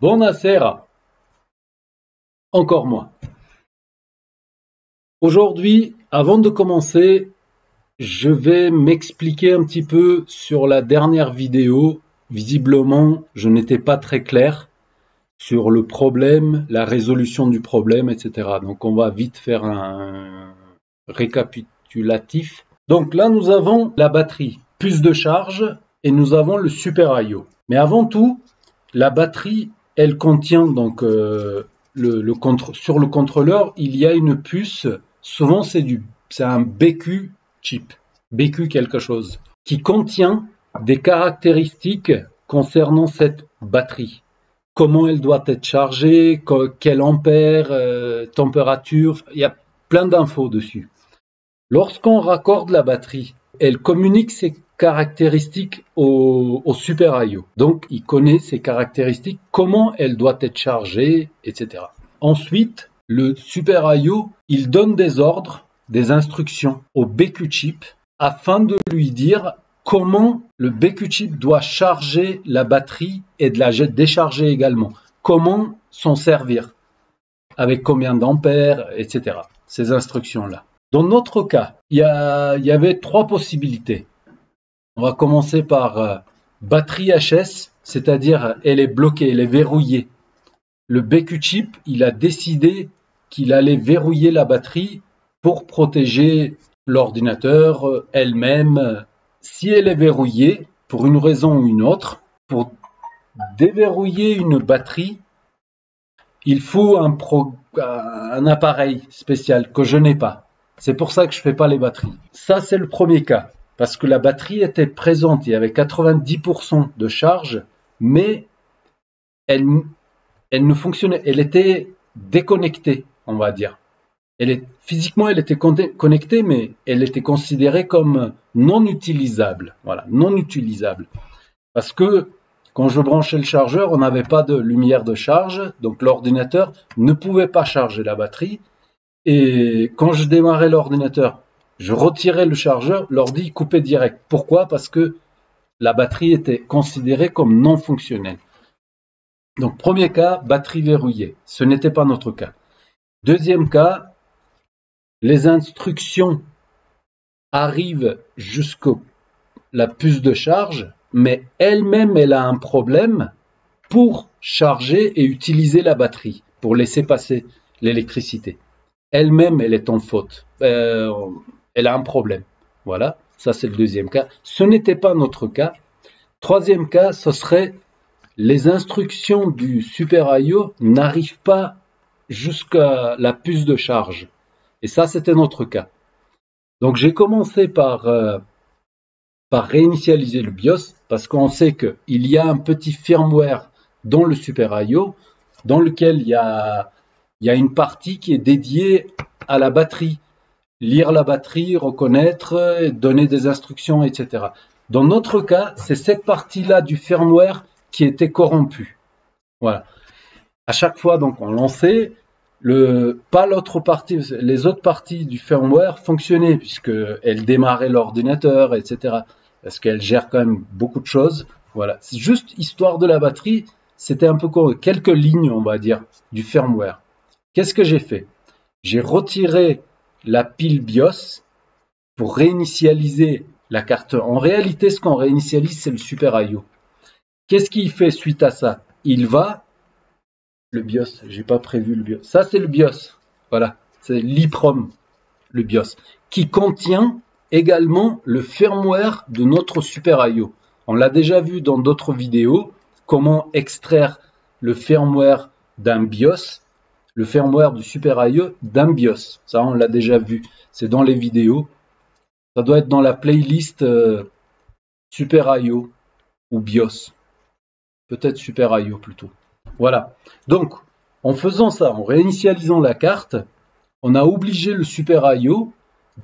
Buonasera, encore moi. Aujourd'hui, avant de commencer, je vais m'expliquer un petit peu sur la dernière vidéo. Visiblement, je n'étais pas très clair sur le problème, la résolution du problème, etc. Donc, on va vite faire un récapitulatif. Donc là, nous avons la batterie, plus de charge, et nous avons le Super I/O. Mais avant tout, la batterie, elle contient donc sur le contrôleur, il y a une puce. Souvent, c'est un BQ chip, BQ quelque chose, qui contient des caractéristiques concernant cette batterie. Comment elle doit être chargée, quel ampère, température, il y a plein d'infos dessus. Lorsqu'on raccorde la batterie, elle communique ses caractéristiques au Super I/O. Donc, il connaît ses caractéristiques, comment elle doit être chargée, etc. Ensuite, le Super I/O, il donne des ordres, des instructions au BQ chip afin de lui dire comment le BQ chip doit charger la batterie et de la décharger également. Comment s'en servir, avec combien d'ampères, etc. Ces instructions-là. Dans notre cas, il y avait trois possibilités. On va commencer par batterie HS, c'est-à-dire elle est bloquée, elle est verrouillée. Le BQ chip, il a décidé qu'il allait verrouiller la batterie pour protéger l'ordinateur, elle-même. Si elle est verrouillée, pour une raison ou une autre, pour déverrouiller une batterie, il faut un appareil spécial que je n'ai pas. C'est pour ça que je ne fais pas les batteries. Ça, c'est le premier cas. Parce que la batterie était présente, il y avait 90% de charge, mais elle ne fonctionnait, elle était déconnectée, on va dire. Physiquement, elle était connectée, mais elle était considérée comme non utilisable. Voilà, non utilisable. Parce que quand je branchais le chargeur, on n'avait pas de lumière de charge, donc l'ordinateur ne pouvait pas charger la batterie. Et quand je démarrais l'ordinateur, je retirais le chargeur, l'ordi coupait direct. Pourquoi? Parce que la batterie était considérée comme non fonctionnelle. Donc, premier cas, batterie verrouillée. Ce n'était pas notre cas. Deuxième cas, les instructions arrivent jusqu'à la puce de charge, mais elle-même, elle a un problème pour charger et utiliser la batterie, pour laisser passer l'électricité. Elle-même, elle est en faute. Elle a un problème. Voilà, ça c'est le deuxième cas. Ce n'était pas notre cas. Troisième cas, ce serait les instructions du Super I/O n'arrivent pas jusqu'à la puce de charge. Et ça, c'était notre cas. Donc j'ai commencé par réinitialiser le BIOS parce qu'on sait qu'il y a un petit firmware dans le Super I/O dans lequel il y a une partie qui est dédiée à la batterie. Lire la batterie, reconnaître, donner des instructions, etc. Dans notre cas, c'est cette partie-là du firmware qui était corrompue. Voilà. À chaque fois, donc, on lançait, pas l'autre partie, les autres parties du firmware fonctionnaient puisqu'elles démarraient l'ordinateur, etc. Parce qu'elle gère quand même beaucoup de choses. Voilà. C'est juste histoire de la batterie, c'était un peu quelques lignes, on va dire, du firmware. Qu'est-ce que j'ai fait? J'ai retiré la pile BIOS pour réinitialiser la carte. En réalité, ce qu'on réinitialise, c'est le Super I/O. Qu'est-ce qu'il fait suite à ça? Il va, le BIOS, j'ai pas prévu le BIOS. Ça, c'est le BIOS. Voilà, c'est l'EEPROM, le BIOS, qui contient également le firmware de notre Super I/O. On l'a déjà vu dans d'autres vidéos, comment extraire le firmware d'un BIOS, le firmware du Super I/O d'un BIOS. Ça, on l'a déjà vu. C'est dans les vidéos. Ça doit être dans la playlist Super I/O ou BIOS. Peut-être Super I/O plutôt. Voilà. Donc, en faisant ça, en réinitialisant la carte, on a obligé le Super I/O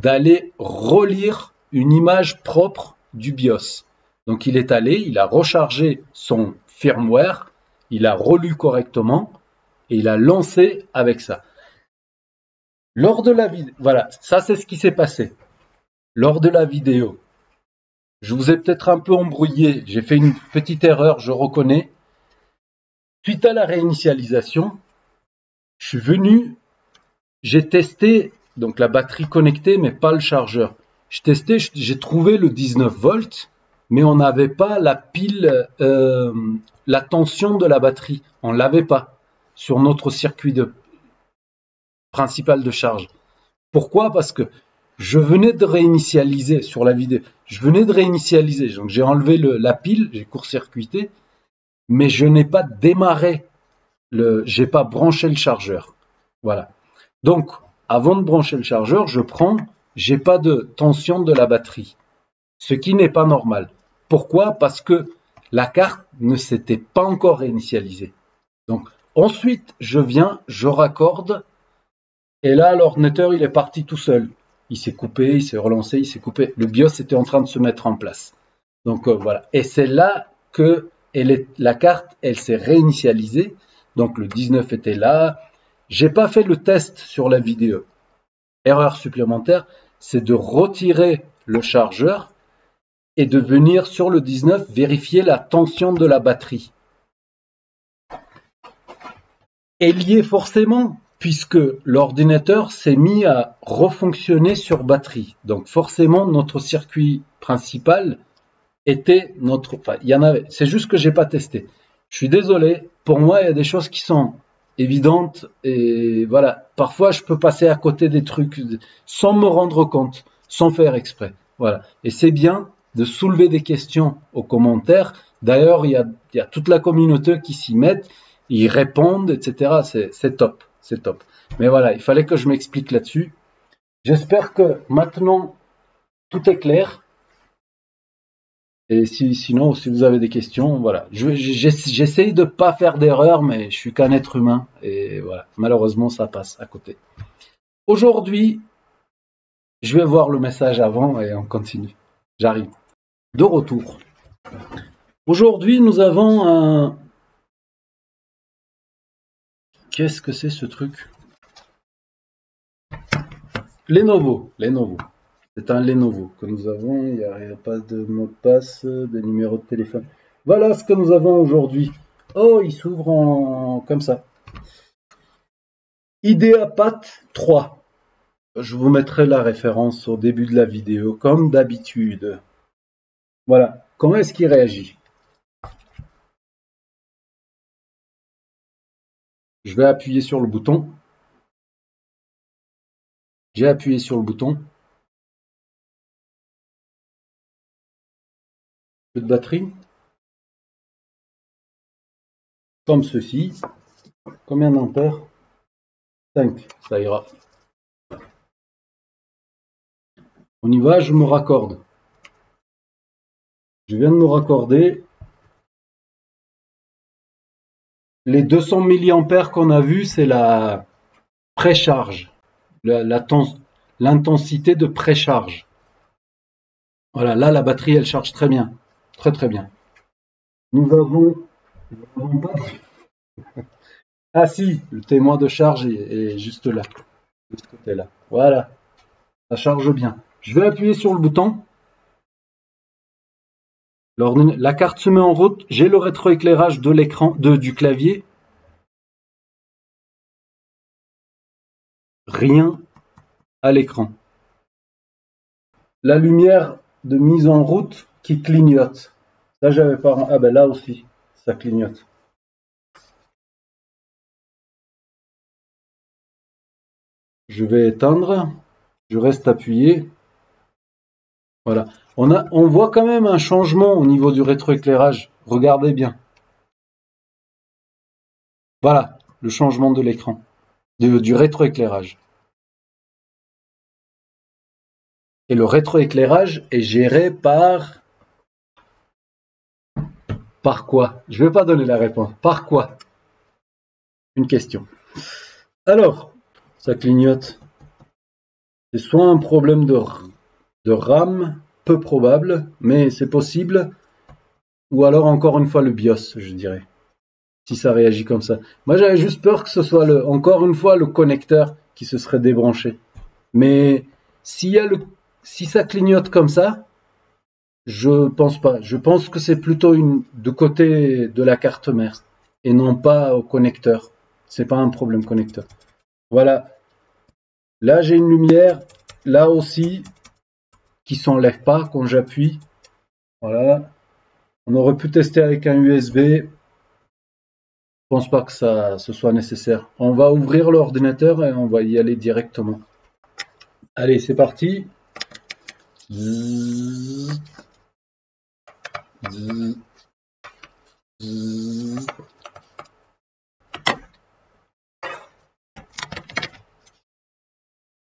d'aller relire une image propre du BIOS. Donc, il est allé, il a rechargé son firmware, il a relu correctement et il a lancé avec ça. Lors de la vidéo, voilà, ça c'est ce qui s'est passé. Lors de la vidéo, je vous ai peut-être un peu embrouillé, j'ai fait une petite erreur, je reconnais. Suite à la réinitialisation, je suis venu, j'ai testé donc la batterie connectée, mais pas le chargeur. J'ai testé, j'ai trouvé le 19 volts, mais on n'avait pas la pile, la tension de la batterie. On ne l'avait pas sur notre circuit principal de charge. Pourquoi? Parce que je venais de réinitialiser sur la vidéo. Je venais de réinitialiser, donc j'ai enlevé la pile, j'ai court-circuité, mais je n'ai pas démarré, j'ai pas branché le chargeur. Voilà. Donc, avant de brancher le chargeur, j'ai pas de tension de la batterie, ce qui n'est pas normal. Pourquoi? Parce que la carte ne s'était pas encore réinitialisée. Donc, ensuite, je raccorde, et là, l'ordinateur, il est parti tout seul. Il s'est coupé, il s'est relancé, il s'est coupé. Le BIOS était en train de se mettre en place. Donc, voilà. Et c'est là que la carte, elle s'est réinitialisée. Donc, le 19 était là. J'ai pas fait le test sur la vidéo. Erreur supplémentaire, c'est de retirer le chargeur et de venir sur le 19 vérifier la tension de la batterie. Et lié forcément, puisque l'ordinateur s'est mis à refonctionner sur batterie. Donc forcément, notre circuit principal était notre... Enfin, il y en avait. C'est juste que j'ai pas testé. Je suis désolé. Pour moi, il y a des choses qui sont évidentes et voilà. Parfois, je peux passer à côté des trucs sans me rendre compte, sans faire exprès. Voilà. Et c'est bien de soulever des questions aux commentaires. D'ailleurs, il y a toute la communauté qui s'y met, ils répondent, etc. C'est top, c'est top. Mais voilà, il fallait que je m'explique là-dessus. J'espère que maintenant tout est clair. Et sinon, si vous avez des questions, voilà. J'essaye de ne pas faire d'erreur, mais je suis qu'un être humain. Et voilà, malheureusement, ça passe à côté. Aujourd'hui, je vais voir le message avant et on continue. J'arrive. De retour. Aujourd'hui, nous avons un... Qu'est-ce que c'est ce truc? Lenovo. C'est un Lenovo que nous avons. Il n'y a pas de mot de passe, de numéro de téléphone. Voilà ce que nous avons aujourd'hui. Oh, il s'ouvre comme ça. IdeaPad 3. Je vous mettrai la référence au début de la vidéo, comme d'habitude. Voilà. Comment est-ce qu'il réagit? Je vais appuyer sur le bouton. J'ai appuyé sur le bouton. Peu de batterie. Comme ceci. Combien d'ampères? 5. Ça ira. On y va, je me raccorde. Je viens de me raccorder. Les 200 mA qu'on a vu, c'est la précharge, l'intensité de précharge. Voilà, là la batterie elle charge très bien, très bien. Nous avons pas... Ah si, le témoin de charge est juste là, de ce côté-là. Voilà, ça charge bien. Je vais appuyer sur le bouton. La carte se met en route. J'ai le rétroéclairage de l'écran, du clavier. Rien à l'écran. La lumière de mise en route qui clignote. Ça, j'avais pas. Ah ben là aussi, ça clignote. Je vais éteindre. Je reste appuyé. Voilà. On voit quand même un changement au niveau du rétroéclairage. Regardez bien. Voilà, le changement de l'écran, du rétroéclairage. Et le rétroéclairage est géré par quoi? Je ne vais pas donner la réponse. Par quoi? Une question. Alors, ça clignote. C'est soit un problème de RAM, peu probable, mais c'est possible. Ou alors encore une fois le BIOS, je dirais. Si ça réagit comme ça. Moi j'avais juste peur que ce soit encore une fois le connecteur qui se serait débranché. Mais si ça clignote comme ça, je pense pas. Je pense que c'est plutôt de côté de la carte mère. et non pas au connecteur. C'est pas un problème connecteur. Voilà. Là, j'ai une lumière. Là aussi, qui s'enlève pas quand j'appuie. Voilà. On aurait pu tester avec un USB. Je pense pas que ce soit nécessaire. On va ouvrir l'ordinateur et on va y aller directement. Allez, c'est parti. Zzz, zzz, zzz.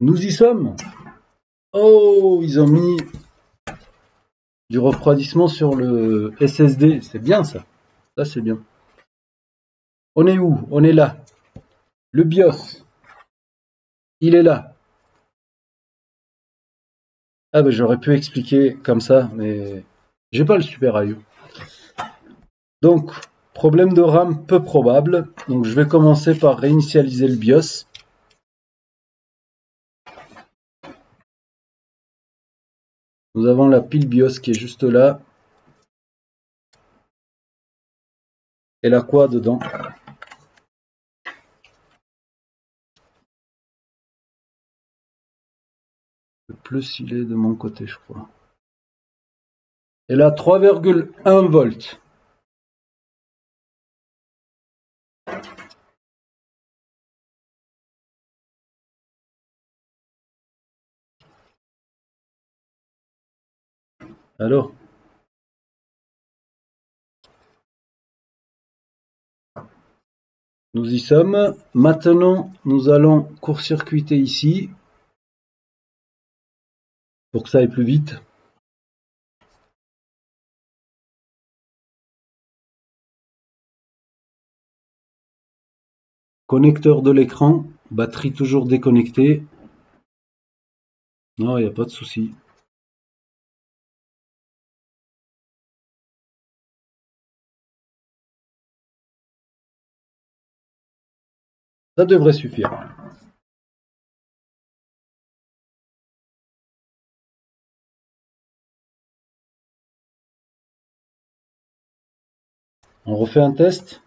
Nous y sommes. Oh, ils ont mis du refroidissement sur le SSD. C'est bien ça. Ça, c'est bien. On est où? On est là. Le BIOS. Il est là. Ah ben j'aurais pu expliquer comme ça, mais j'ai pas le super IO. Donc, problème de RAM peu probable. Donc je vais commencer par réinitialiser le BIOS. Nous avons la pile BIOS qui est juste là. Elle a quoi dedans? Le plus il est de mon côté, je crois. Elle a 3,1 volts. Alors, nous y sommes. Maintenant, nous allons court-circuiter ici pour que ça aille plus vite. Connecteur de l'écran, batterie toujours déconnectée. Non, il n'y a pas de souci. Ça devrait suffire. On refait un test.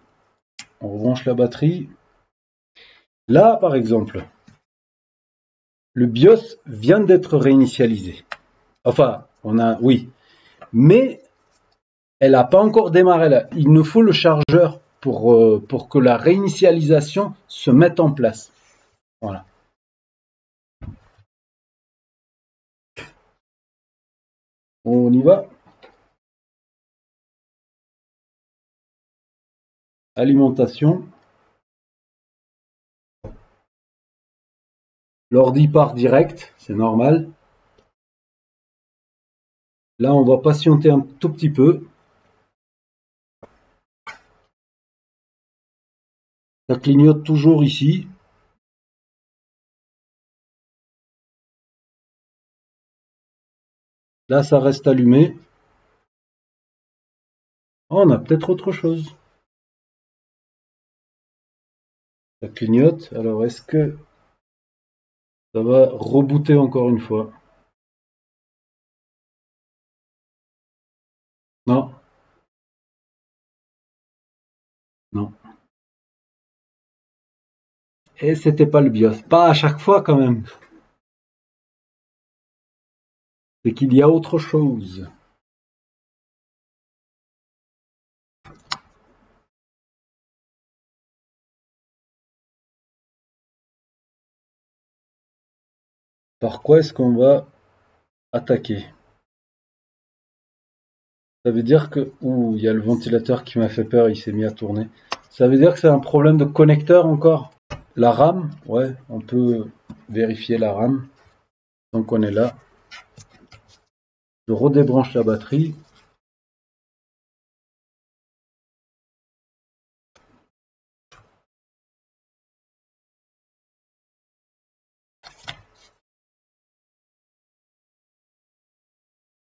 On rebranche la batterie. Là, par exemple, le BIOS vient d'être réinitialisé. Enfin, oui. Mais elle n'a pas encore démarré là. Il nous faut le chargeur pour que la réinitialisation se mette en place. Voilà. On y va. Alimentation. L'ordi part direct, c'est normal. Là, on va patienter un tout petit peu. Ça clignote toujours ici. Là, ça reste allumé. Oh, on a peut-être autre chose. Ça clignote. Alors, est-ce que ça va rebooter encore une fois? Non, non. Et c'était pas le BIOS. Pas à chaque fois quand même. C'est qu'il y a autre chose. Par quoi est-ce qu'on va attaquer? Ça veut dire que... Ouh, il y a le ventilateur qui m'a fait peur, il s'est mis à tourner. Ça veut dire que c'est un problème de connecteur encore? La RAM? Ouais, on peut vérifier la RAM. Donc on est là. Je redébranche la batterie.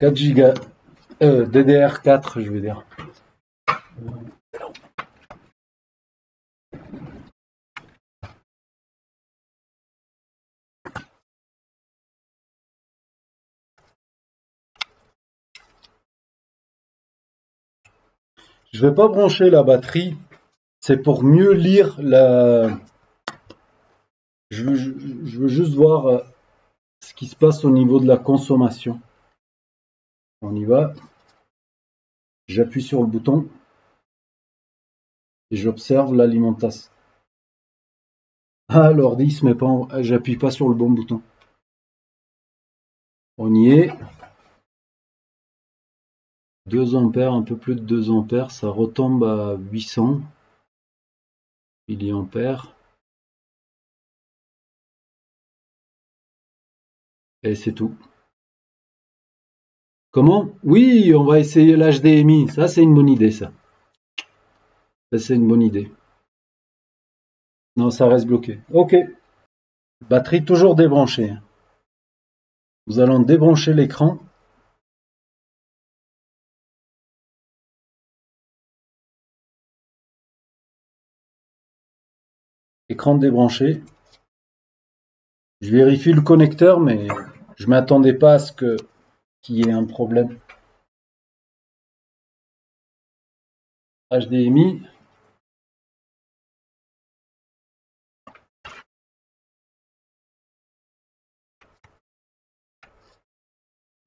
« 4 Go. DDR4, je veux dire. Je vais pas brancher la batterie C'est pour mieux lire la... Je veux juste voir ce qui se passe au niveau de la consommation. On y va. J'appuie sur le bouton et j'observe l'alimentation. Ah, l'ordi il se met pas en... J'appuie pas sur le bon bouton. On y est. 2 ampères, un peu plus de 2 ampères, ça retombe à 800 milliampères. Et c'est tout. Comment? Oui, on va essayer l'HDMI. Ça, c'est une bonne idée, ça. Ça, c'est une bonne idée. Non, ça reste bloqué. Ok. Batterie toujours débranchée. Nous allons débrancher l'écran. Écran débranché. Je vérifie le connecteur, mais je ne m'attendais pas à ce qu'il y ait un problème. HDMI.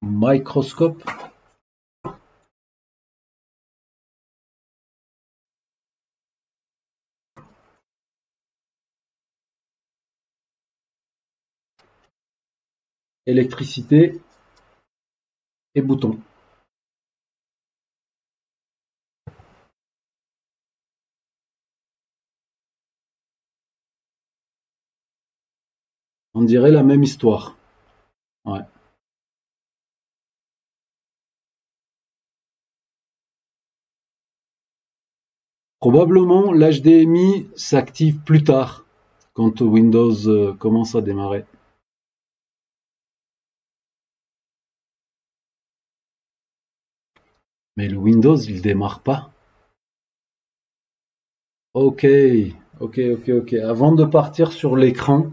Microscope. Électricité et bouton. On dirait la même histoire. Ouais. Probablement l'HDMI s'active plus tard quand Windows commence à démarrer. Mais le Windows il démarre pas. Ok, ok. Avant de partir sur l'écran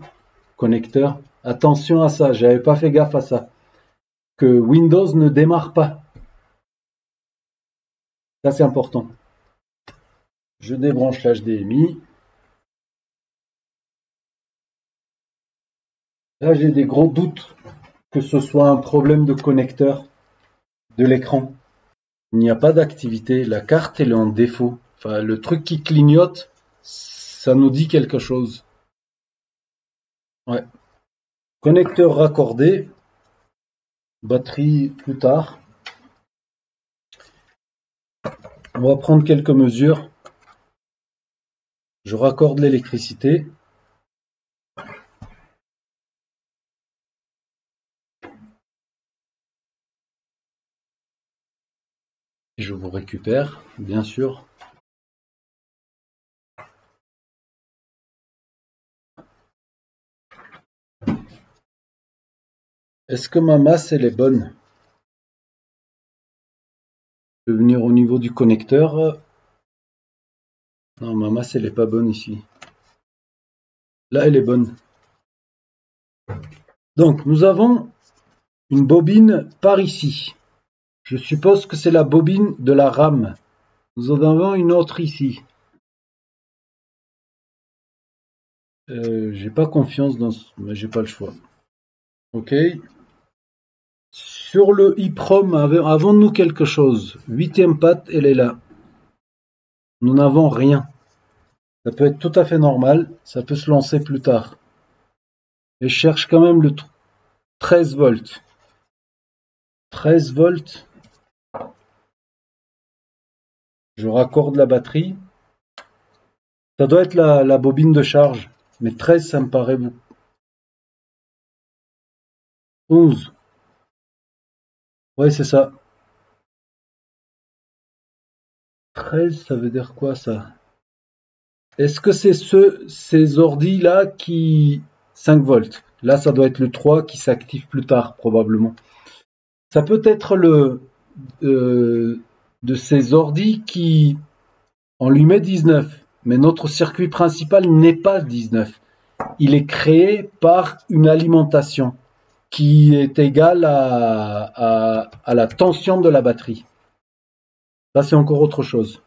connecteur, attention à ça, j'avais pas fait gaffe à ça. Que Windows ne démarre pas. Ça c'est important. Je débranche l'HDMI. Là j'ai des gros doutes que ce soit un problème de connecteur de l'écran. Il n'y a pas d'activité, la carte elle est en défaut. Enfin, le truc qui clignote, ça nous dit quelque chose. Ouais. Connecteur raccordé, batterie plus tard. On va prendre quelques mesures. Je raccorde l'électricité. Et je vous récupère, bien sûr. Est-ce que ma masse elle est bonne? Je vais venir au niveau du connecteur. Non, ma masse elle est pas bonne ici. Là elle est bonne. Donc nous avons une bobine par ici. Je suppose que c'est la bobine de la RAM. Nous en avons une autre ici. J'ai pas confiance dans ce... mais j'ai pas le choix. Ok. Sur le EEPROM, avons-nous quelque chose? 8e patte, elle est là. Nous n'avons rien. Ça peut être tout à fait normal. Ça peut se lancer plus tard. Et je cherche quand même le 13 volts. 13 volts. Je raccorde la batterie. Ça doit être la bobine de charge. Mais 13, ça me paraît beaucoup. 11. Ouais, c'est ça. 13, ça veut dire quoi ça? Est-ce que c'est ces ordis-là qui... 5 volts. Là, ça doit être le 3 qui s'active plus tard, probablement. Ça peut être de ces ordis qui... On lui met 19, mais notre circuit principal n'est pas 19. Il est créé par une alimentation qui est égale à la tension de la batterie. Ça, c'est encore autre chose.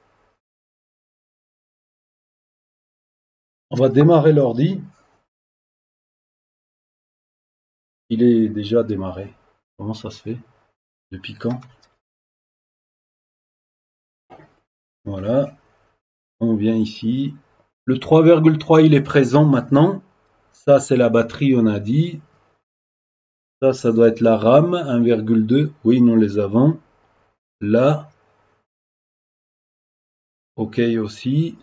On va démarrer l'ordi. Il est déjà démarré. Comment ça se fait? Depuis quand? Voilà. On vient ici. Le 3,3 il est présent maintenant. Ça c'est la batterie, on a dit. Ça doit être la RAM, 1,2. Oui, nous les avons. Là. OK aussi.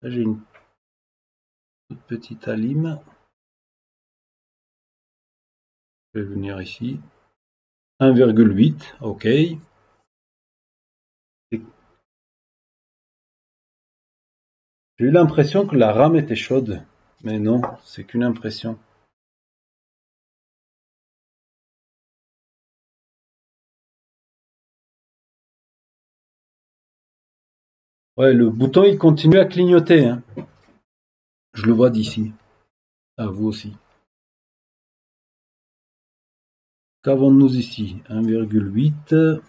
Là, j'ai une toute petite alim. Je vais venir ici. 1,8. OK. J'ai eu l'impression que la RAM était chaude. Mais non, c'est qu'une impression. Ouais, le bouton il continue à clignoter, hein. Je le vois d'ici. À vous aussi. Qu'avons-nous ici? 1,8.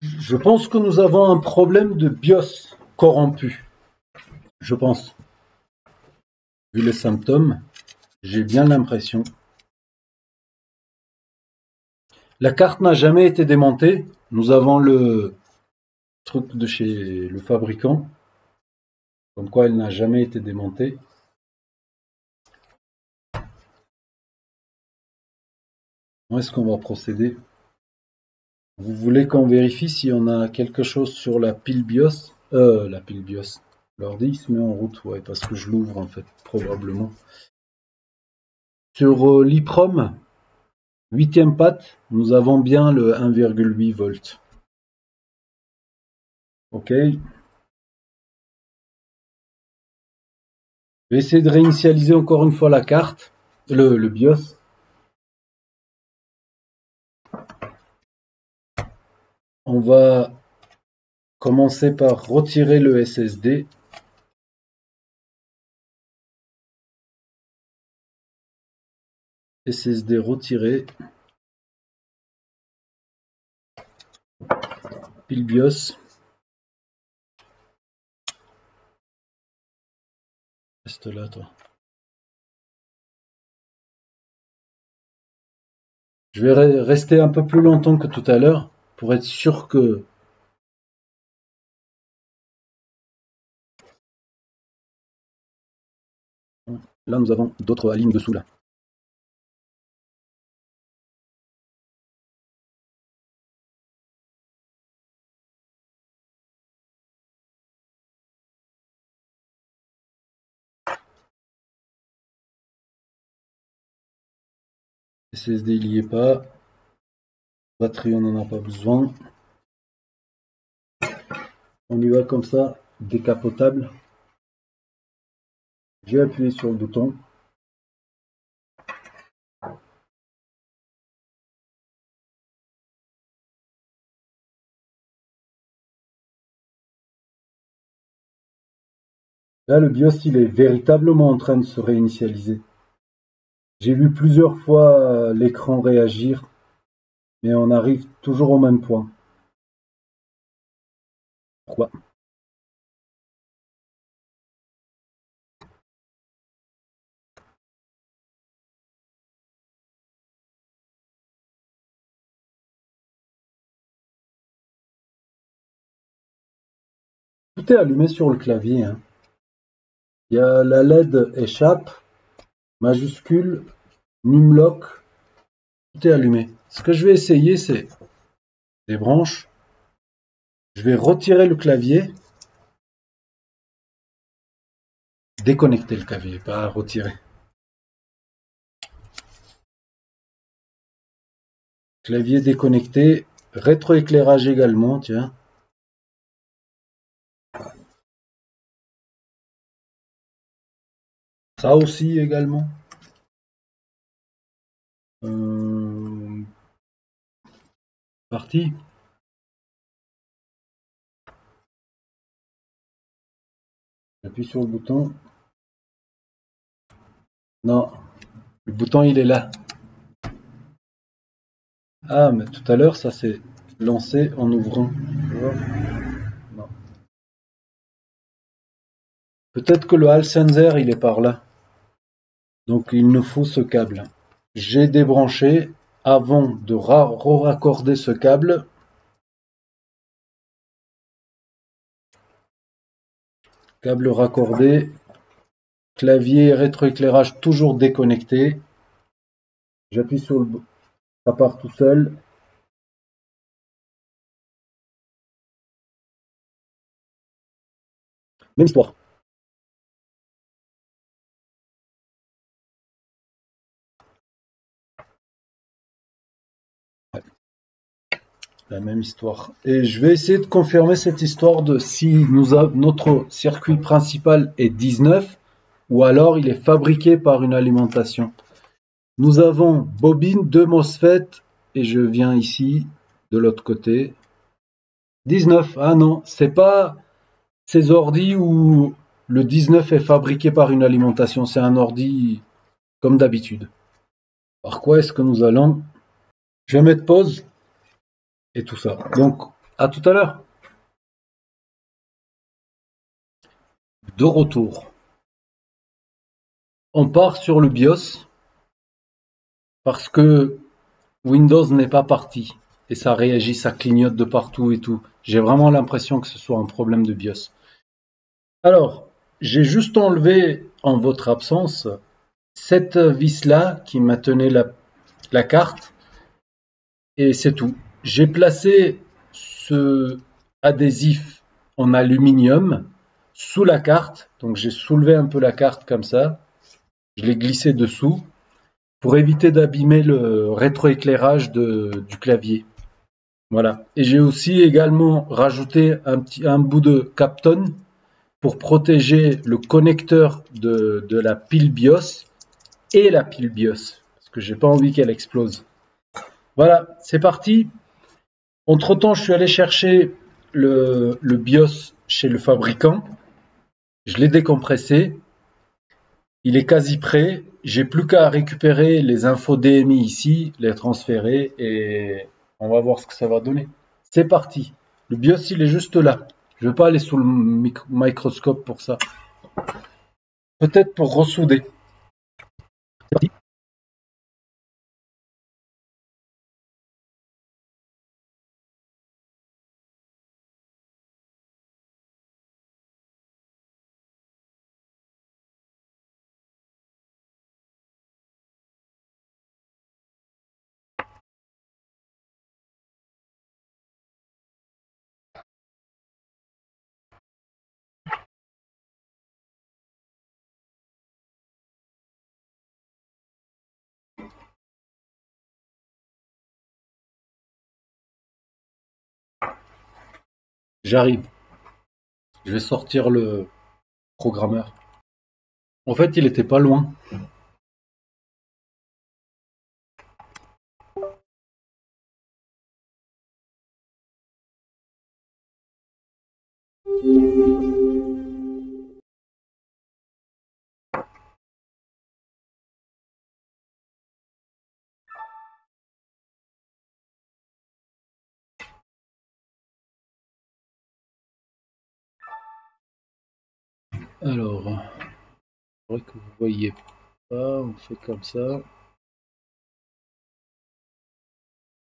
Je pense que nous avons un problème de BIOS corrompu. Je pense. Vu les symptômes, j'ai bien l'impression. La carte n'a jamais été démontée. Nous avons le truc de chez le fabricant, comme quoi elle n'a jamais été démontée. Comment est-ce qu'on va procéder? Vous voulez qu'on vérifie si on a quelque chose sur la pile BIOS? La pile BIOS. L'ordi se met en route, ouais, parce que je l'ouvre en fait, probablement. Sur l'EEPROM, 8e patte, nous avons bien le 1,8 volts. OK. Je vais essayer de réinitialiser encore une fois la carte, le BIOS. On va commencer par retirer le SSD. SSD retiré. Pile BIOS. Reste là, toi. Je vais rester un peu plus longtemps que tout à l'heure pour être sûr que... Là, nous avons d'autres lignes dessous, là. SSD, il n'y est pas. Batterie, on n'en a pas besoin. On y va comme ça, décapotable. J'ai appuyé sur le bouton. Là, le BIOS, il est véritablement en train de se réinitialiser. J'ai vu plusieurs fois l'écran réagir, mais on arrive toujours au même point. Pourquoi? Tout est allumé sur le clavier, hein. Il y a la LED échappe, majuscule, numlock, tout est allumé. Ce que je vais essayer, c'est des branches. Je vais retirer le clavier, déconnecter le clavier, pas retirer. Clavier déconnecté, rétroéclairage également, tiens. Ça aussi également. Parti. J'appuie sur le bouton. Non, le bouton il est là. Ah, mais tout à l'heure ça s'est lancé en ouvrant. Tu vois? Non. Peut-être que le Hall sensor il est par là. Donc il nous faut ce câble. J'ai débranché avant de raccorder ce câble. Câble raccordé. Clavier rétroéclairage toujours déconnecté. J'appuie sur le bouton. Ça part tout seul. Même histoire. Ouais, la même histoire. Et je vais essayer de confirmer cette histoire de si notre circuit principal est 19 ou alors il est fabriqué par une alimentation. Nous avons bobine, 2 MOSFET et je viens ici de l'autre côté. 19, ah non, c'est pas ces ordis où le 19 est fabriqué par une alimentation, c'est un ordi comme d'habitude. Par quoi est-ce que nous allons? Je vais mettre pause et tout ça. Donc, à tout à l'heure. De retour. On part sur le BIOS parce que Windows n'est pas parti et ça réagit, ça clignote de partout et tout. J'ai vraiment l'impression que ce soit un problème de BIOS. Alors, j'ai juste enlevé en votre absence cette vis-là qui maintenait la carte et c'est tout. J'ai placé ce adhésif en aluminium sous la carte, donc j'ai soulevé un peu la carte comme ça, je l'ai glissé dessous pour éviter d'abîmer le rétroéclairage du clavier. Voilà. Et j'ai aussi également rajouté un bout de Kapton pour protéger le connecteur de la pile BIOS et la pile BIOS parce que j'ai pas envie qu'elle explose. Voilà, c'est parti. Entre-temps, je suis allé chercher le BIOS chez le fabricant. Je l'ai décompressé. Il est quasi prêt. J'ai plus qu'à récupérer les infos DMI ici, les transférer et on va voir ce que ça va donner. C'est parti. Le BIOS, il est juste là. Je ne vais pas aller sous le microscope pour ça. Peut-être pour ressouder. C'est parti. J'arrive. Je vais sortir le programmeur. En fait, il était pas loin. Alors, c'est vrai que vous voyez pas, on fait comme ça.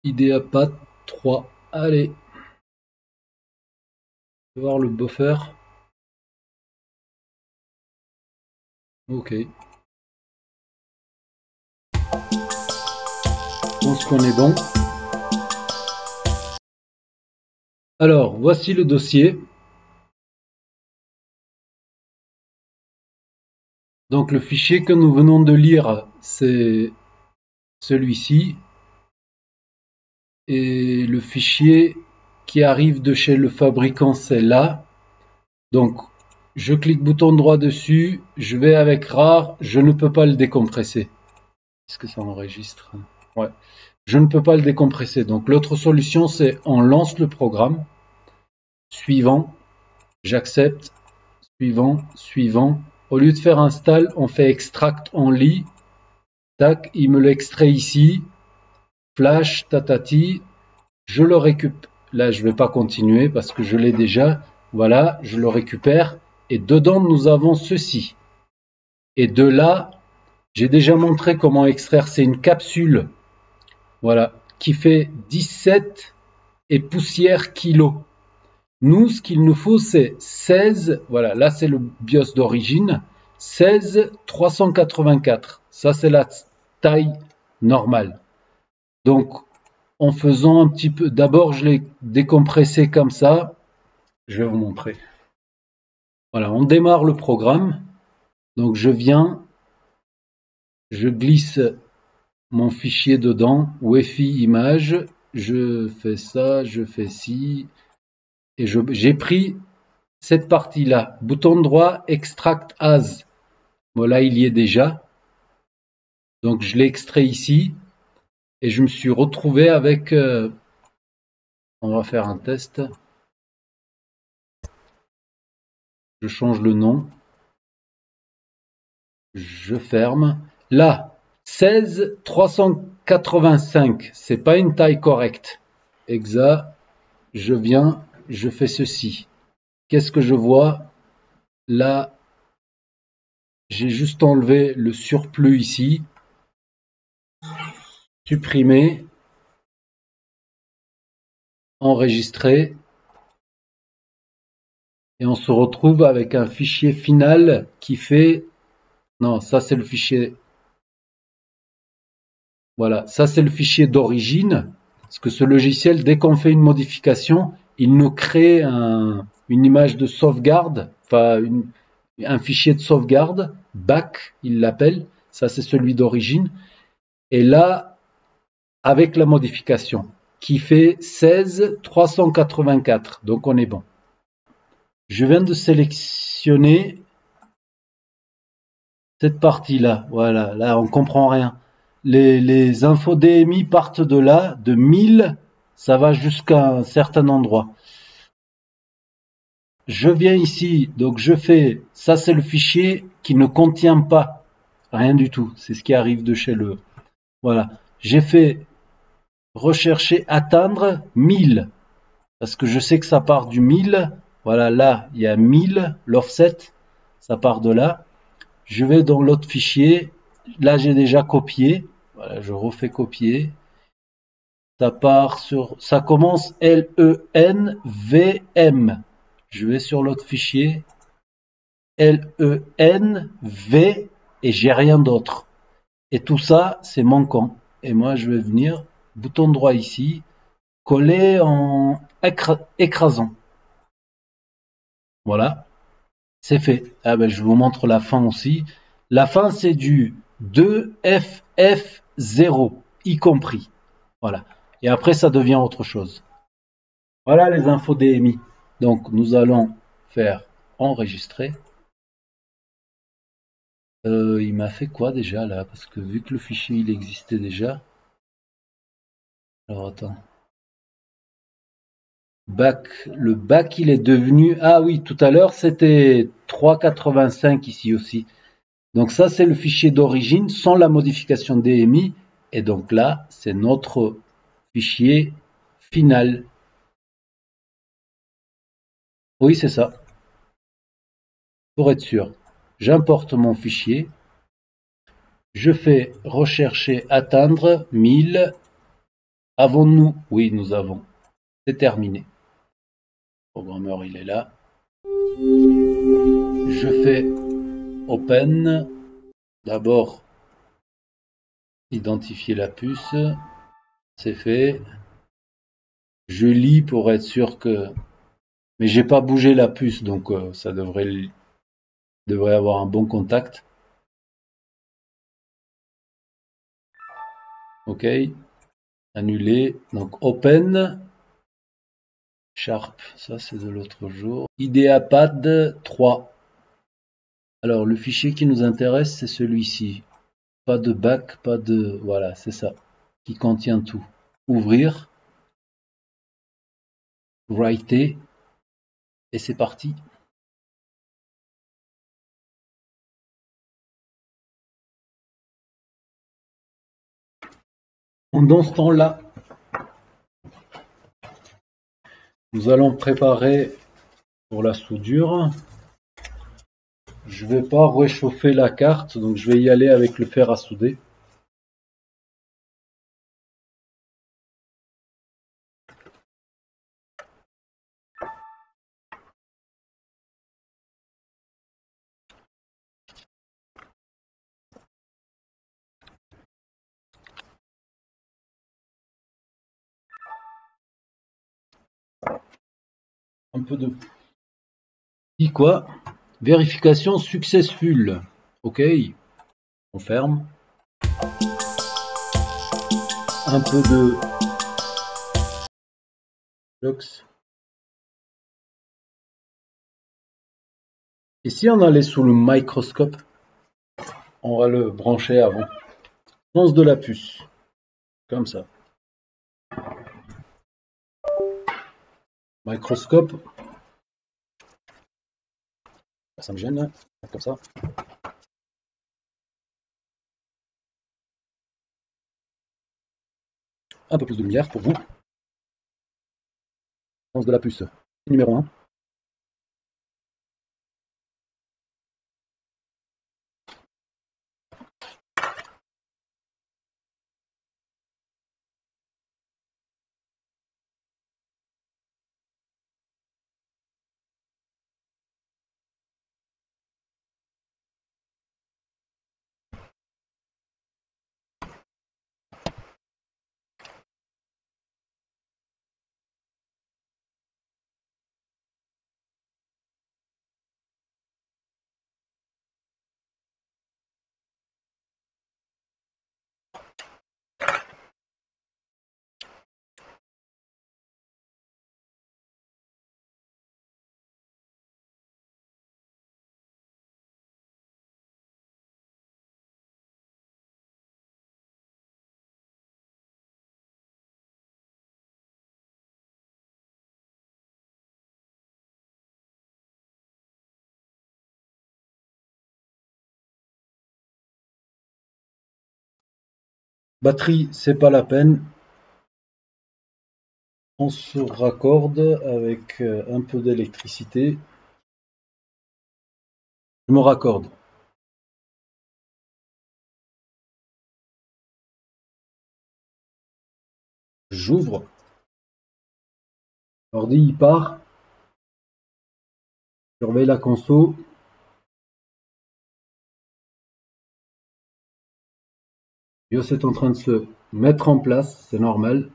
IdeaPad 3. Allez, on va voir le buffer. Ok. Je pense qu'on est bon. Alors, voici le dossier. Donc le fichier que nous venons de lire, c'est celui-ci. Et le fichier qui arrive de chez le fabricant, c'est là. Donc, je clique bouton droit dessus, je vais avec RAR, je ne peux pas le décompresser. Est-ce que ça enregistre? Ouais. Je ne peux pas le décompresser. Donc, l'autre solution, c'est on lance le programme. Suivant, j'accepte. suivant, suivant. Au lieu de faire install, on fait extract only. Tac, il me l'extrait ici. Flash, tatati. Je le récupère. Là, je ne vais pas continuer parce que je l'ai déjà. Voilà, je le récupère. Et dedans, nous avons ceci. Et de là, j'ai déjà montré comment extraire. C'est une capsule, voilà, qui fait 17 et poussière kilos. Nous, ce qu'il nous faut, c'est 16. Voilà, là, c'est le BIOS d'origine. 16 384. Ça, c'est la taille normale. Donc, en faisant un petit peu, d'abord, je l'ai décompressé comme ça. Je vais vous montrer. Voilà, on démarre le programme. Donc, je viens, je glisse mon fichier dedans, Wi-Fi image, je fais ça, je fais ci, et j'ai pris cette partie-là, bouton droit, extract as. Voilà, il y est déjà. Donc je l'ai extrait ici, et je me suis retrouvé avec, on va faire un test. Je change le nom, je ferme. Là, 16 385, c'est pas une taille correcte. Exa, je viens, je fais ceci. Qu'est-ce que je vois? Là, j'ai juste enlevé le surplus ici, supprimer, enregistrer, et on se retrouve avec un fichier final qui fait, non, ça c'est le fichier, voilà, ça c'est le fichier d'origine, parce que ce logiciel, dès qu'on fait une modification, il nous crée une image de sauvegarde, enfin un fichier de sauvegarde, back, il l'appelle, ça c'est celui d'origine, et là, avec la modification, qui fait 16 384, donc on est bon. Je viens de sélectionner cette partie-là, voilà, là on comprend rien. Les infos DMI partent de là, de 1000, ça va jusqu'à un certain endroit. Je viens ici, donc je fais, ça c'est le fichier qui ne contient pas rien du tout, c'est ce qui arrive de chez le, voilà. J'ai fait rechercher, atteindre 1000, parce que je sais que ça part du 1000, voilà, là il y a 1000, l'offset, ça part de là. Je vais dans l'autre fichier, là j'ai déjà copié, voilà, je refais copier. Ça part sur, ça commence LENVM. Je vais sur l'autre fichier, LENV, et j'ai rien d'autre. Et tout ça, c'est manquant. Et moi, je vais venir, bouton droit ici, coller en écrasant. Voilà, c'est fait. Ah ben, je vous montre la fin aussi. La fin, c'est du 2FF0, y compris. Voilà. Et après, ça devient autre chose. Voilà les infos DMI. Donc, nous allons faire enregistrer. Il m'a fait quoi déjà là? Parce que vu que le fichier il existait déjà. Alors attends. Back. Le back il est devenu. Ah oui, tout à l'heure c'était 3,85 ici aussi. Donc ça c'est le fichier d'origine sans la modification DMI. Et donc là c'est notre fichier final. Oui c'est ça. Pour être sûr. J'importe mon fichier. Je fais rechercher atteindre 1000. Avons-nous? Oui, nous avons. C'est terminé. Le programmeur, il est là. Je fais Open. D'abord, identifier la puce. C'est fait. Je lis pour être sûr que... Mais j'ai pas bougé la puce, donc ça devrait avoir un bon contact. OK. Annuler. Donc Open. Sharp, ça c'est de l'autre jour. IdeaPad 3. Alors le fichier qui nous intéresse, c'est celui-ci. Pas de back, pas de... Voilà, c'est ça. Qui contient tout. Ouvrir. Writer. Et c'est parti. Dans ce temps-là, nous allons préparer pour la soudure. Je ne vais pas réchauffer la carte, donc je vais y aller avec le fer à souder. Un peu de... Dit quoi? Vérification successful. Ok, on ferme. Un peu de flux. Et si on allait sous le microscope, on va le brancher avant. Sens de la puce. Comme ça. Microscope. Ça me gêne, hein. Comme ça. Un peu plus de lumière pour vous. Sens de la puce. Numéro 1. Batterie, c'est pas la peine. On se raccorde avec un peu d'électricité. Je me raccorde. J'ouvre. L'ordi, il part. Surveille la console. BIOS est en train de se mettre en place, c'est normal.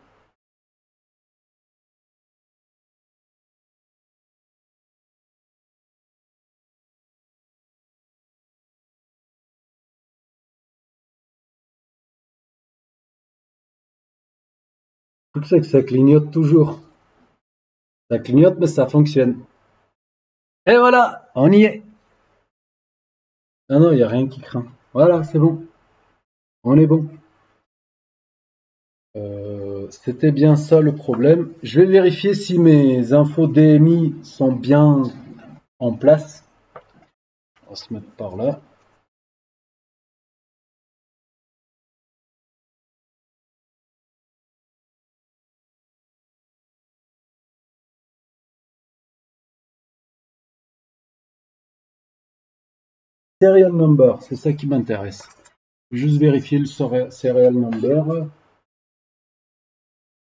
Le truc, c'est que ça clignote toujours. Ça clignote, mais ça fonctionne. Et voilà, on y est. Ah non, il n'y a rien qui craint. Voilà, c'est bon. On est bon. C'était bien ça le problème. Je vais vérifier si mes infos DMI sont bien en place. On va se mettre par là. Serial number, c'est ça qui m'intéresse. Juste vérifier le serial number.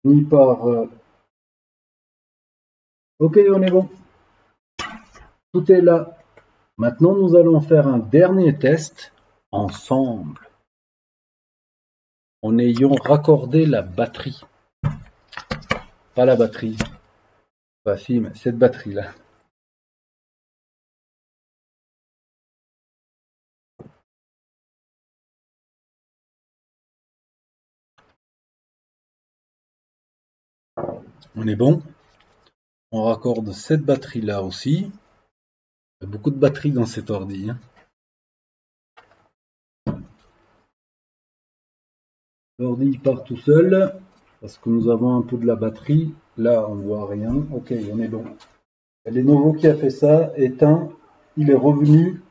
Ni par... Ok, on est bon. Tout est là. Maintenant, nous allons faire un dernier test ensemble. En ayant raccordé la batterie. Pas la batterie. Pas si, mais cette batterie-là. On est bon. On raccorde cette batterie-là aussi. Il y a beaucoup de batteries dans cet ordi. L'ordi part tout seul parce que nous avons un peu de la batterie. Là, on ne voit rien. Ok, on est bon. Lenovo qui a fait ça, éteint. Il est revenu.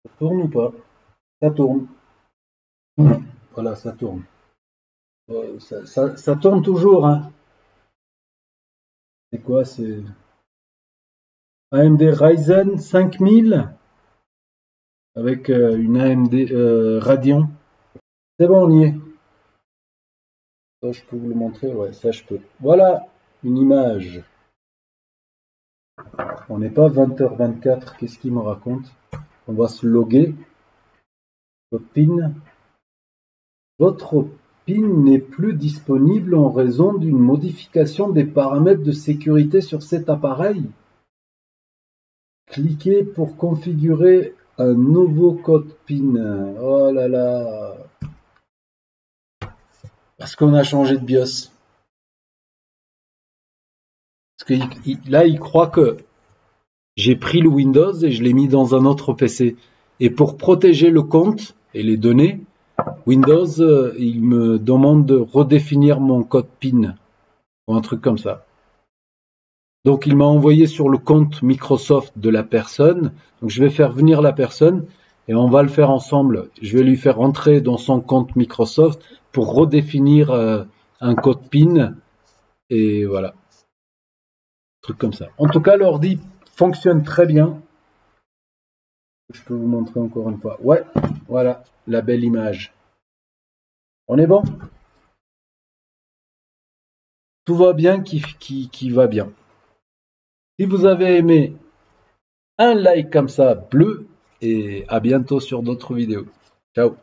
Ça tourne ou pas? Ça tourne. Voilà, ça tourne. Ça tourne toujours, hein. C'est quoi? C'est AMD Ryzen 5000 avec une AMD Radeon. C'est bon, on y est. Ça, je peux vous le montrer, ouais, ça je peux. Voilà, une image. On n'est pas 20h24, qu'est-ce qu'il me raconte? On va se loguer. Votre PIN. Votre PIN n'est plus disponible en raison d'une modification des paramètres de sécurité sur cet appareil. Cliquez pour configurer un nouveau code PIN. Oh là là. Parce qu'on a changé de BIOS. Parce que là, il croit que j'ai pris le Windows et je l'ai mis dans un autre PC. Et pour protéger le compte et les données, Windows, il me demande de redéfinir mon code PIN ou un truc comme ça. Donc il m'a envoyé sur le compte Microsoft de la personne. Donc je vais faire venir la personne et on va le faire ensemble. Je vais lui faire entrer dans son compte Microsoft pour redéfinir un code PIN et voilà, un truc comme ça. En tout cas, l'ordi fonctionne très bien. Je peux vous montrer encore une fois. Ouais, voilà, la belle image. On est bon? Tout va bien qui va bien. Si vous avez aimé, un like comme ça bleu et à bientôt sur d'autres vidéos. Ciao.